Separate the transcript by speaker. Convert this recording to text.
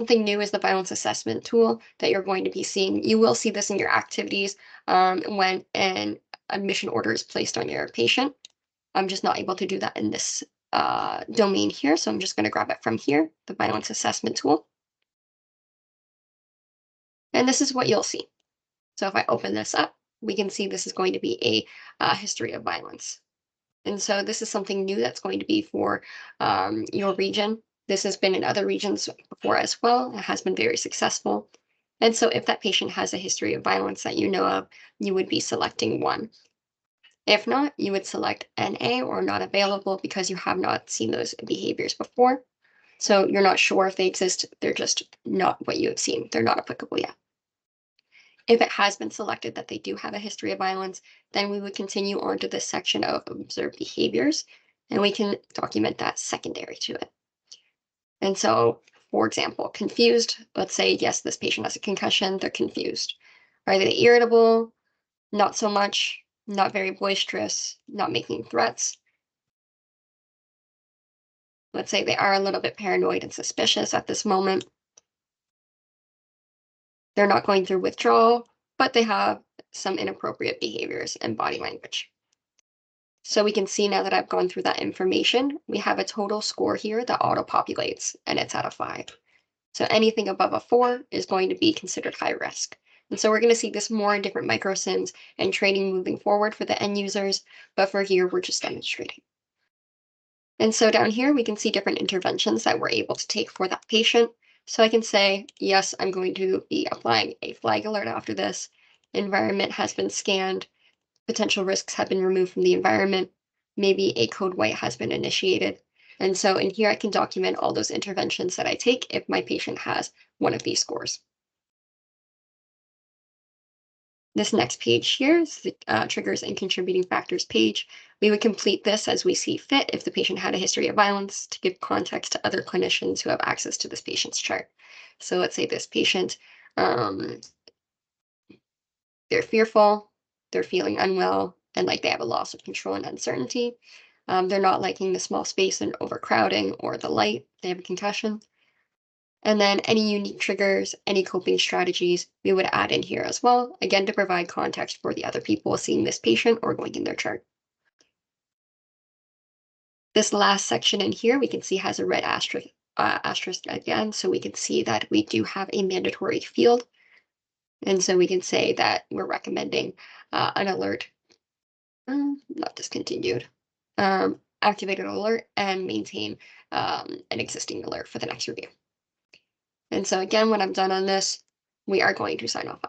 Speaker 1: Something new is the violence assessment tool that you're going to be seeing. You will see this in your activities when an admission order is placed on your patient. I'm just not able to do that in this domain here, so I'm just going to grab it from here, the violence assessment tool. And this is what you'll see. So if I open this up, we can see this is going to be a history of violence. And so this is something new that's going to be for your region. This has been in other regions before as well. It has been very successful. And so if that patient has a history of violence that you know of, you would be selecting one. If not, you would select NA or not available because you have not seen those behaviors before. So you're not sure if they exist. They're just not what you have seen. They're not applicable yet. If it has been selected that they do have a history of violence, then we would continue on to this section of observed behaviors, and we can document that secondary to it. And so, for example, confused, let's say, yes, this patient has a concussion, they're confused. Are they irritable? Not so much, not very boisterous, not making threats. Let's say they are a little bit paranoid and suspicious at this moment. They're not going through withdrawal, but they have some inappropriate behaviors and body language. So we can see now that I've gone through that information, we have a total score here that auto-populates, and it's at a 5. So anything above a 4 is going to be considered high risk. And so we're going to see this more in different microsims and training moving forward for the end users, but for here, we're just demonstrating. And so down here, we can see different interventions that we're able to take for that patient. So I can say, yes, I'm going to be applying a flag alert after this. Environment has been scanned. Potential risks have been removed from the environment. Maybe a code white has been initiated. And so in here, I can document all those interventions that I take if my patient has one of these scores. This next page here is the triggers and contributing factors page. We would complete this as we see fit if the patient had a history of violence to give context to other clinicians who have access to this patient's chart. So let's say this patient, they're fearful, they're feeling unwell, and like they have a loss of control and uncertainty. They're not liking the small space and overcrowding or the light. They have a concussion. And then any unique triggers, any coping strategies, we would add in here as well, again, to provide context for the other people seeing this patient or going in their chart. This last section in here, we can see has a red asterisk again, so we can see that we do have a mandatory field. And so we can say that we're recommending an alert, not discontinued, activated alert and maintain an existing alert for the next review. And so again, when I'm done on this, we are going to sign off on